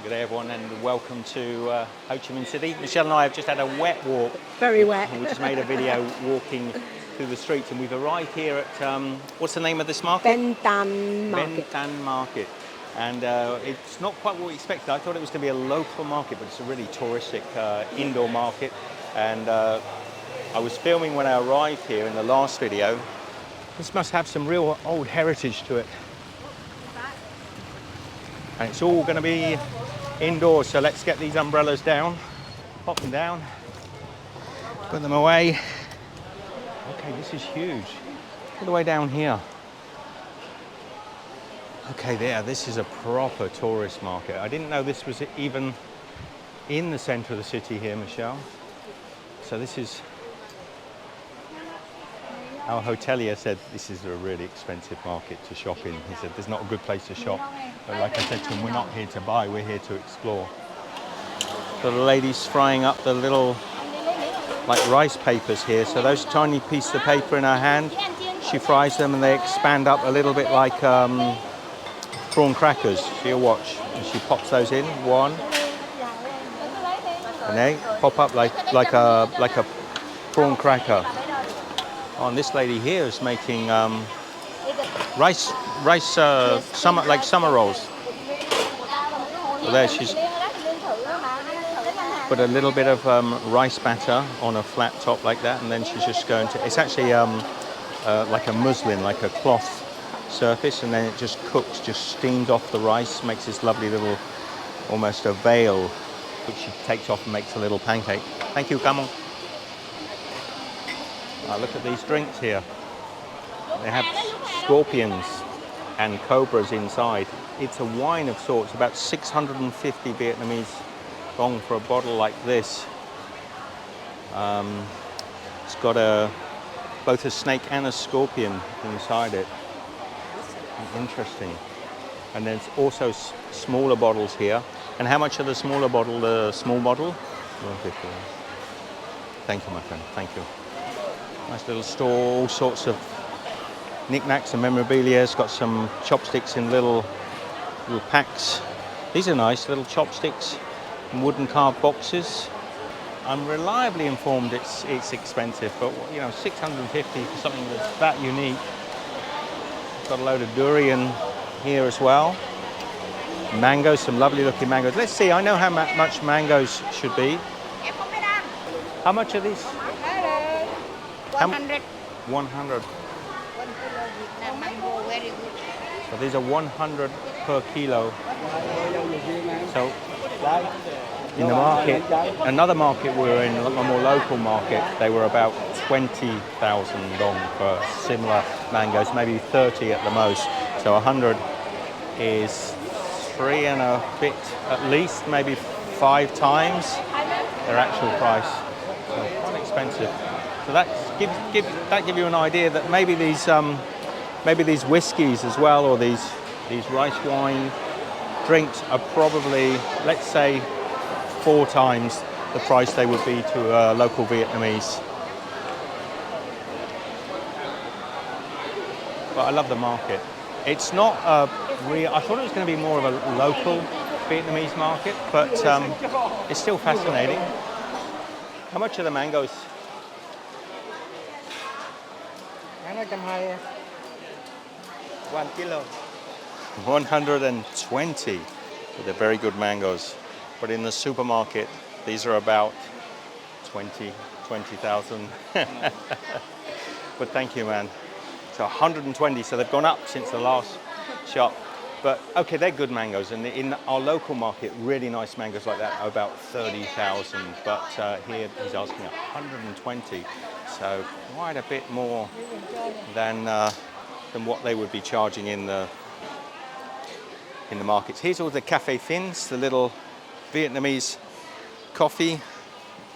Good day everyone and welcome to Ho Chi Minh City. Michelle and I have just had a wet walk. Very wet. We just made a video walking through the streets and we've arrived here at, what's the name of this market? Ben Thanh Market. Ben Thanh Market. And it's not quite what we expected. I thought it was going to be a local market, but it's a really touristic indoor market. And I was filming when I arrived here in the last video. This must have some real old heritage to it. And it's all going to be indoors, so let's get these umbrellas down, pop them down, put them away. Okay, this is huge. All the way down here. Okay, this is a proper tourist market. I didn't know this was even in the centre of the city here, Michelle. So this is, our hotelier said this is a really expensive market to shop in. He said there's not a good place to shop. But like I said to him, we're not here to buy, we're here to explore. So the lady's frying up the little, like rice papers here. So those tiny pieces of paper in her hand, she fries them and they expand up a little bit like prawn crackers. So you'll watch. And she pops those in, one. And they pop up like a prawn cracker. Oh, and this lady here is making rice summer rolls. So there she's put a little bit of rice batter on a flat top like that, and then she's just going to, it's actually like a muslin, like a cloth surface, and then it just cooks, just steams off the rice, makes this lovely little, almost a veil, which she takes off and makes a little pancake. Thank you, come on. Look at these drinks here. They have scorpions and cobras inside. It's a wine of sorts, about 650 Vietnamese dong for a bottle like this. It's got both a snake and a scorpion inside it. Interesting. And there's also smaller bottles here. And how much are the smaller bottle, the small bottle? 150. Thank you, my friend, thank you. Nice little store, all sorts of knickknacks and memorabilia. It's got some chopsticks in little packs. These are nice, little chopsticks in wooden carved boxes. I'm reliably informed it's expensive, but you know, 650 for something that's that unique. Got a load of durian here as well. Mangoes, some lovely looking mangoes. Let's see, I know how much mangoes should be. How much are these? 100. 100. 1 kilo Vietnam mango, very good. So these are 100 per kilo. So in the market, another market we were in, a more local market, they were about 20,000 dong for similar mangoes, maybe 30 at the most. So 100 is 3 and a bit, at least maybe 5 times their actual price. So quite expensive. So that give you an idea that maybe these whiskies as well, or these rice wine drinks are probably, let's say, 4 times the price they would be to local Vietnamese. But I love the market. It's not I thought it was going to be more of a local Vietnamese market, but it's still fascinating. How much are the mangoes? 1 kilo. 120. They're very good mangoes. But in the supermarket, these are about 20,000. But thank you, man. So 120, so they've gone up since the last shop. But okay, they're good mangoes. And in our local market, really nice mangoes like that are about 30,000. But here he's asking 120. So quite a bit more than what they would be charging in the markets. Here's all the cafe thins, the little Vietnamese coffee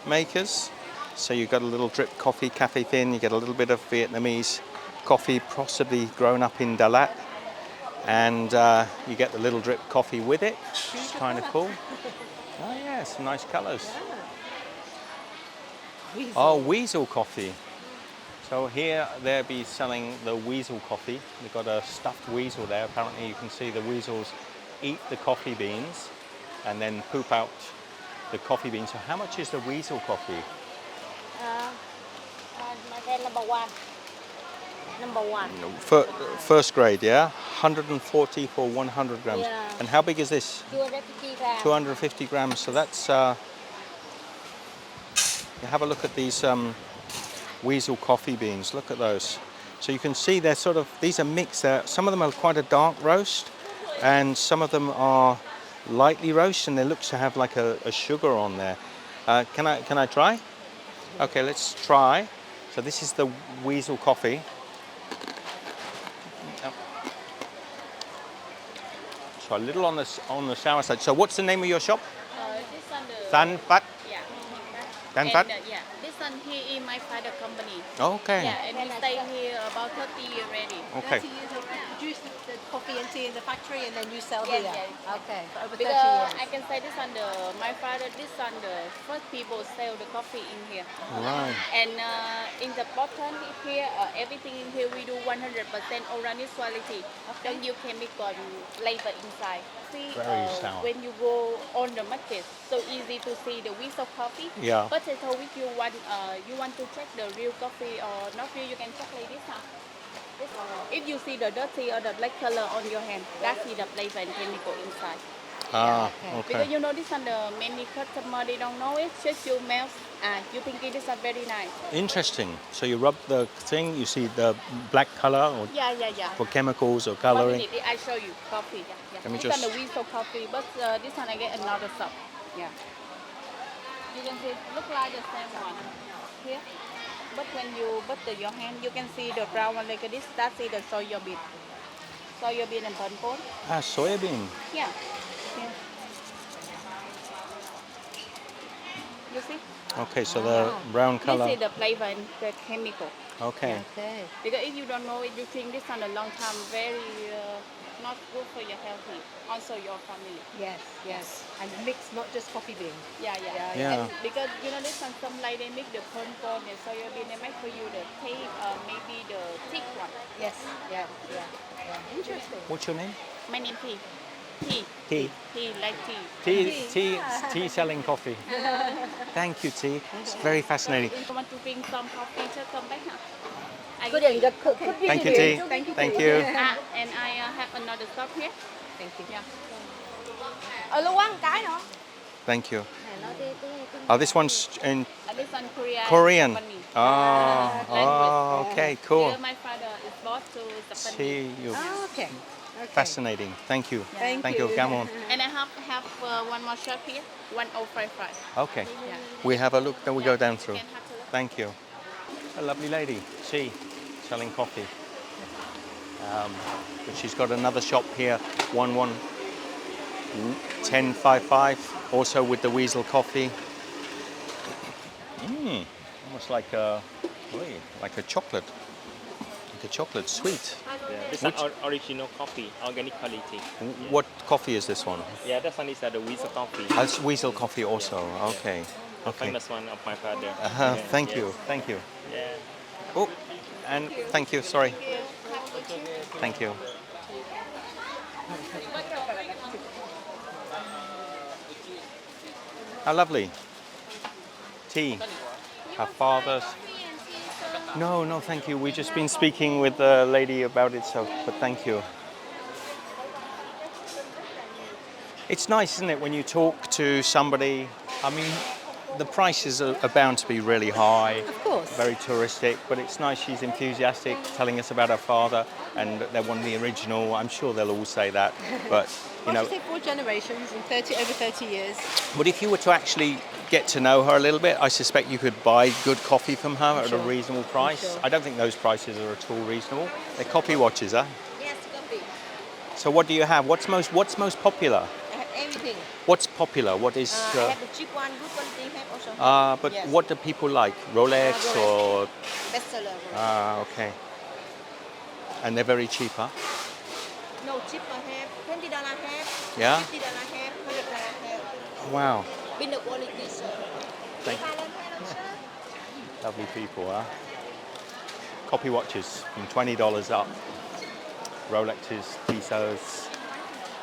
makers. So you've got a little drip coffee cafe thin, you get a little bit of Vietnamese coffee, possibly grown up in Đà Lạt, and you get the little drip coffee with it, which is kind of cool. Oh yeah, some nice colours. Oh, Weasel coffee. So here they'll be selling the Weasel coffee. They've got a stuffed weasel there. Apparently you can see the weasels eat the coffee beans and then poop out the coffee beans. So how much is the Weasel coffee? Number one. Number one. First grade, yeah? 140 for 100 grams. Yeah. And how big is this? 250 grams. 250 grams. So that's, you have a look at these Weasel coffee beans. Look at those. So you can see they're sort of, these are mixed. Some of them are quite a dark roast and some of them are lightly roast, and there looks to have like a sugar on there. Can I try? Okay, let's try. So this is the Weasel coffee. So a little on the sour side. So what's the name of your shop? This one the Tan Pat. yeah. Tan And Pat. yeah, this one he in my father company. Okay. Yeah, and he stay here about 30 years already. Okay. 30 years already. Produce the coffee and tea in the factory, and then you sell Yes, here. yes. Okay, for over 30 Because years. I can say this one the my father this one the first people sell the coffee in here. Right. And in the bottom here everything in here we do 100% organic quality. Then you can make flavor inside. See Very sour. when you go on the market, so easy to see the Weasel coffee. Yeah. But I told if you want to check the real coffee or not real, you can check like this. If you see the dirty or the black color on your hand, that's the flavor and chemical inside. Ah, Because okay. you know this one, the many customer they don't know it. Just you melt, you think it is a very nice. Interesting. So you rub the thing, you see the black color or Yeah. for chemicals or 1 coloring. minute, I show you coffee. Yeah. Let me This one just- the Weasel coffee, but this one I get another shop. Yeah. You can see look like the same one here. But when you butter your hand, you can see the brown one like this. That's the soya bean. Soya bean and panko. Ah, soybean. Yeah. Yeah. You see? Okay, so the brown This color. is the flavor and the chemical. Okay. Okay. Because if you don't know it, you drink this on a long time, very not good for your health, also your family. Yes. And mix not just coffee beans. Yeah. Yeah. And because you know this one, some like they make the corn and soya bean, they make for you the maybe the thick one. Yes. Yeah. Interesting. What's your name? My name T. Tea. Tea like tea. Tea selling coffee. Thank you, Tea. It's very fascinating. If you want to drink some coffee, just come back now. Good idea. Thank you, Tea. Thank you. And I have another stop here. Thank you. Yeah. Lưu ăn cái nữa. Thank you. Oh, this one's in This one Korean. Korean. Company. Oh, okay, cool. Here my father is boss to Japanese. See you. Oh, okay. Fascinating. Thank you. Thank you. Come on. And I have one more shop here, 1055. Okay. Yeah. We have a look, then we go down through. You can have a look. Thank you. A lovely lady, she, selling coffee. But she's got another shop here, 1055, also with the Weasel coffee. Almost like a chocolate. Like a chocolate sweet. Yeah, this is original coffee, organic quality. What coffee is this one? Yeah, this one is the Weasel coffee. That's Weasel coffee also. Okay. The Okay. famous one of my father. Thank Yes. you. Thank you. Yeah. Oh, and thank you. Sorry. Thank you. How lovely. Tea. Her father's. No, thank you. We've just been speaking with the lady about it, but thank you. It's nice, isn't it, when you talk to somebody? I mean, the prices are bound to be really high. Of course. Very touristic, but it's nice she's enthusiastic, telling us about her father, and they want the original. I'm sure they'll all say that, but you know. Well, she said 4 generations in over 30 years. But if you were to actually get to know her a little bit, I suspect you could buy good coffee from her at a reasonable price. sure. I don't think those prices are at all reasonable. They're coffee watches, huh? Yes, coffee. So what do you have? What's most popular? I have everything. What's popular? What is? I have the cheap one, good quality. I have also. But Yes. what do people like? Rolex Rolex. or? Bestseller. Okay. And they're very cheap, huh? No, cheap I have. $20 have. Yeah? $50 have. $100 have. Wow. Been the quality, sir. Thank you. Lovely people, huh? Copy watches from $20 up. Rolexes, Tissot's,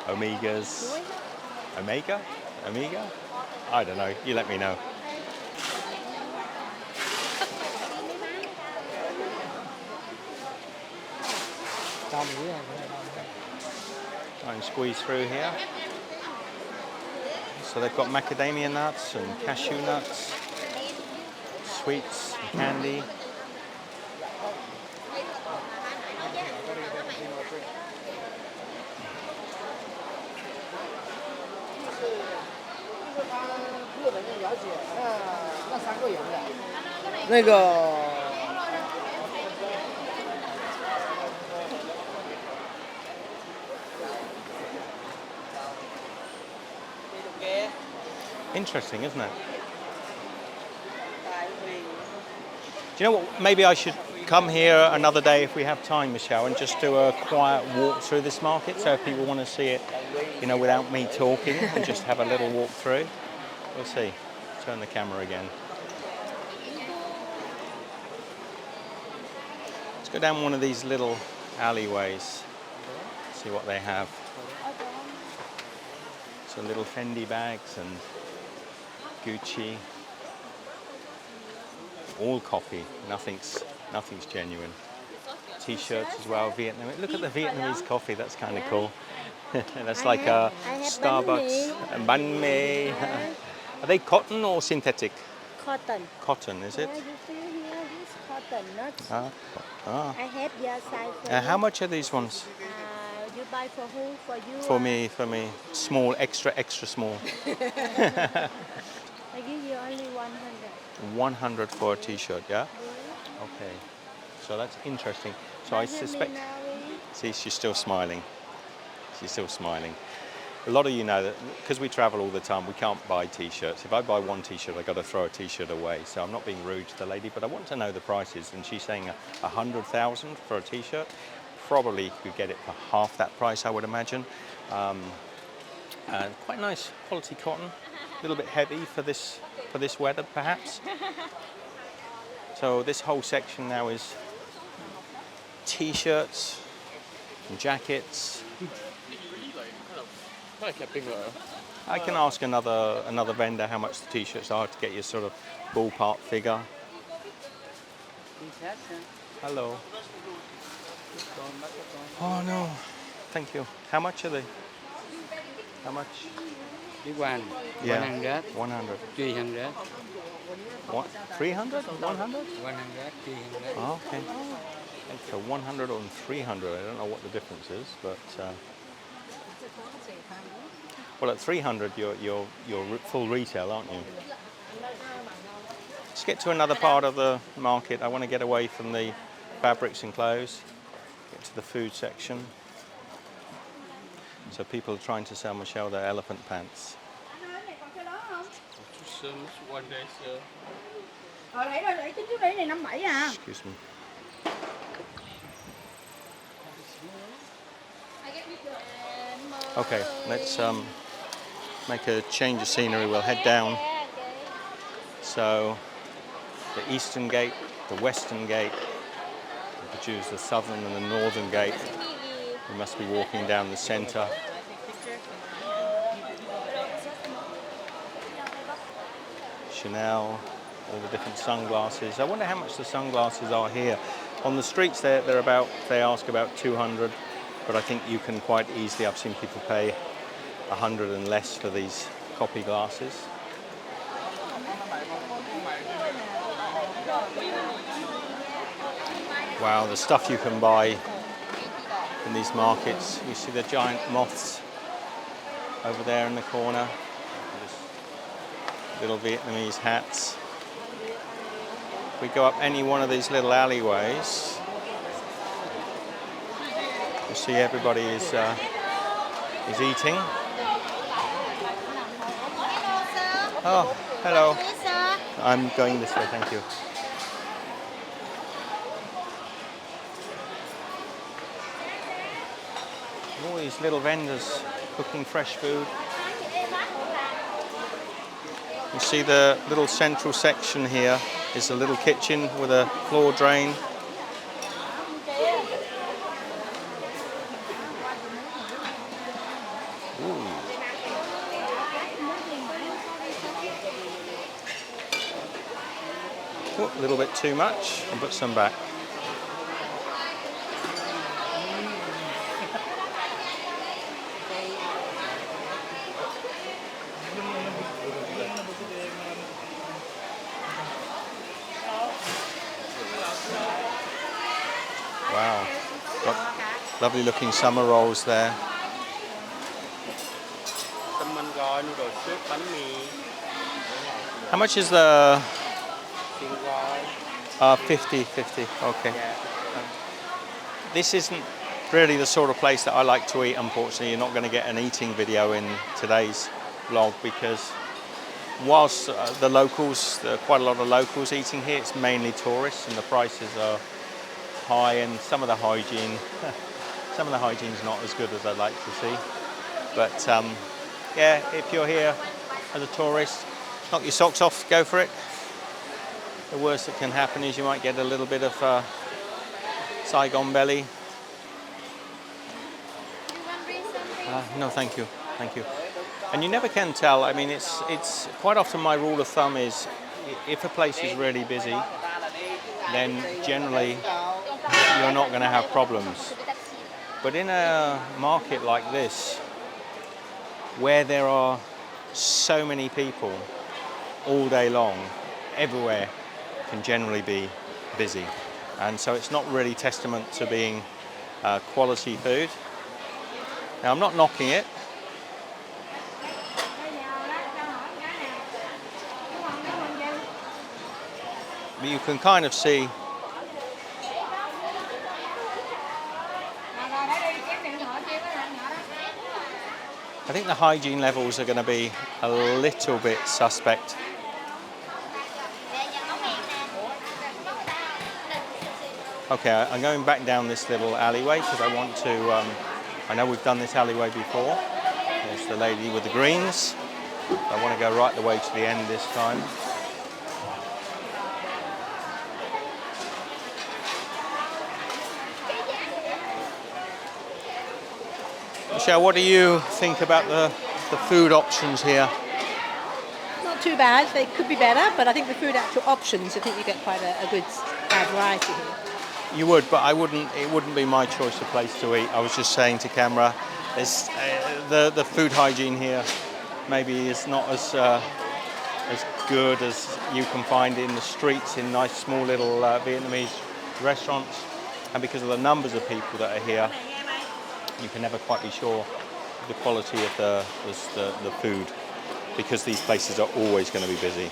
Omegas. Omega? Amiga? I don't know. You let me know. Try and squeeze through here. So they've got macadamia nuts and cashew nuts, sweets, and candy. Interesting, isn't it? Do you know what? Maybe I should come here another day if we have time, Michelle, and just do a quiet walk through this market. So if people want to see it, you know, without me talking, and just have a little walk through. We'll see. Turn the camera again. Let's go down one of these little alleyways. See what they have. So little Fendi bags and Gucci. All copy. Nothing's genuine. T-shirts as well. Vietnamese. Look at the Vietnamese coffee. That's kind of cool. That's like a Starbucks. And banh mi. Are they cotton or synthetic? Cotton. Cotton, is it? Yeah, you see here, this cotton, not. I have your size. How much are these ones? You buy for who? For you? For me. Small, extra small. I give you only 100. 100 for a T-shirt, yeah? Okay. So that's interesting. So I suspect... See, she's still smiling. She's still smiling. A lot of you know that because we travel all the time, we can't buy T-shirts. If I buy one T-shirt, I've got to throw a T-shirt away. So I'm not being rude to the lady, but I want to know the prices. And she's saying 100,000 for a T-shirt. Probably you could get it for half that price, I would imagine. And quite nice quality cotton. A little bit heavy for this weather, perhaps. So this whole section now is T-shirts and jackets. I can ask another vendor how much the T-shirts are to get you sort of ballpark figure. Hello. Oh no, thank you. How much are they? How much? Big one. Yeah. 100. 100. 300. What? 300? 100? 100. 300. Oh, okay. So 100 and 300. I don't know what the difference is, but well, at 300 you're full retail, aren't you? Let's get to another part of the market. I want to get away from the fabrics and clothes. Get to the food section. So people are trying to sell Michelle their elephant pants. Excuse me. Okay, let's make a change of scenery. We'll head down. So the eastern gate, the western gate, we could choose the southern and the northern gate. We must be walking down the centre. Chanel, all the different sunglasses. I wonder how much the sunglasses are here. On the streets they ask about 200, but I think you can quite easily, I've seen people pay 100 and less for these copy glasses. Wow, the stuff you can buy in these markets. You see the giant moths over there in the corner. Little Vietnamese hats. If we go up any one of these little alleyways, you see everybody is eating. Oh, hello. I'm going this way, thank you. All these little vendors cooking fresh food. You see the little central section here is a little kitchen with a floor drain. Ooh. Whoop, a little bit too much. I'll put some back. Wow, got lovely looking summer rolls there. Salmon gói, noodle soup, bánh mì. How much is the Xiên gói. 50? Okay. Yeah. This isn't really the sort of place that I like to eat, unfortunately. You're not going to get an eating video in today's vlog because whilst the locals, there are quite a lot of locals eating here, it's mainly tourists and the prices are high and some of the hygiene's not as good as I'd like to see. But yeah, if you're here as a tourist, knock your socks off, go for it. The worst that can happen is you might get a little bit of Saigon belly. No, thank you. And you never can tell. I mean, it's quite often my rule of thumb is if a place is really busy, then generally you're not going to have problems. But in a market like this, where there are so many people all day long, everywhere can generally be busy. And so it's not really testament to being quality food. Now, I'm not knocking it. But you can kind of see I think the hygiene levels are going to be a little bit suspect. Okay, I'm going back down this little alleyway because I want to, I know we've done this alleyway before. There's the lady with the greens. I want to go right the way to the end this time. Michelle, what do you think about the food options here? Not too bad. They could be better, but I think the food actual options, I think you get quite a good variety here. You would, but it wouldn't be my choice of place to eat. I was just saying to camera, there's, the food hygiene here maybe is not as good as you can find in the streets in nice small little Vietnamese restaurants. And because of the numbers of people that are here, you can never quite be sure the quality of the food because these places are always going to be busy.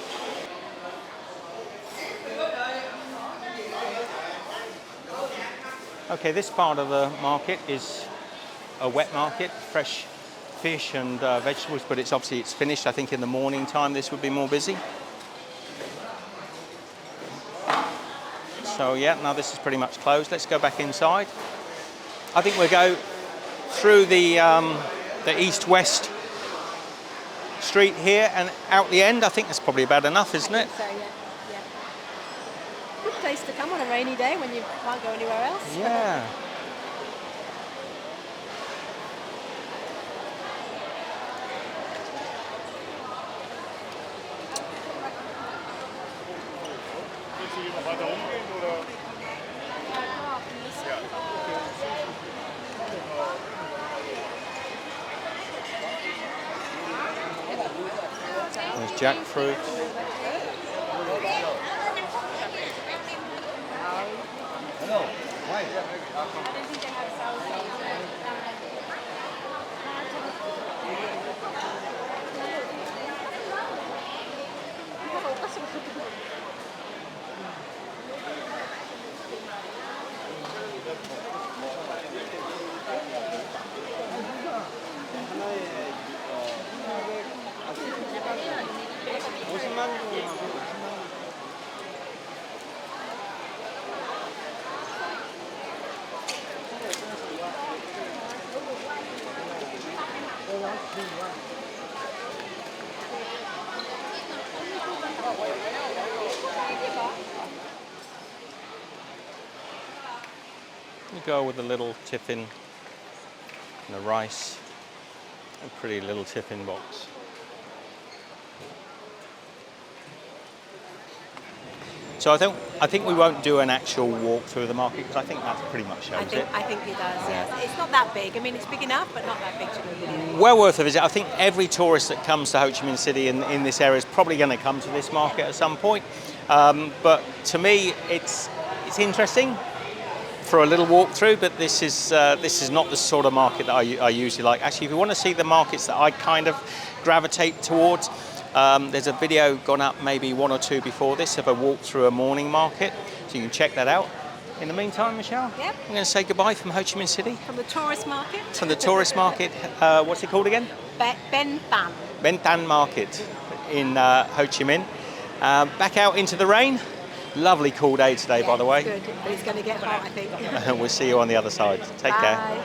Okay, this part of the market is a wet market, fresh fish and vegetables, but it's finished. I think in the morning time this would be more busy. So yeah, now this is pretty much closed. Let's go back inside. I think we'll go through the east-west street here and out the end. I think that's probably about enough, isn't it? So yeah. Good place to come on a rainy day when you can't go anywhere else. Yeah. There's jackfruit. You go with a little tiffin and the rice. A pretty little tiffin box. So I think we won't do an actual walk through the market because I think that pretty much shows it. I think it does, yes. It's not that big. I mean, it's big enough, but not that big to do a video. Well worth a visit. I think every tourist that comes to Ho Chi Minh City in this area is probably going to come to this market at some point. But to me, it's interesting for a little walk through, but this is not the sort of market that I usually like. Actually, if you want to see the markets that I kind of gravitate towards, there's a video gone up maybe 1 or 2 before this of a walk through a morning market, so you can check that out. In the meantime, Michelle, Yep. I'm going to say goodbye from Ho Chi Minh City. From the tourist market. From the tourist market, what's it called again? Ben Thanh. Ben Thanh Market in Ho Chi Minh. Back out into the rain. Lovely cool day today, by the way. Good, but it's going to get hot, I think. We'll see you on the other side. Take care. Bye.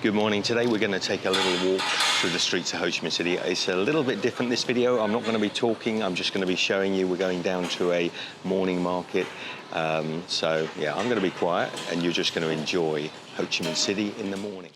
Good morning. Today we're going to take a little walk through the streets of Ho Chi Minh City. It's a little bit different, this video. I'm not going to be talking. I'm just going to be showing you. We're going down to a morning market. So, yeah, I'm going to be quiet and you're just going to enjoy Ho Chi Minh City in the morning.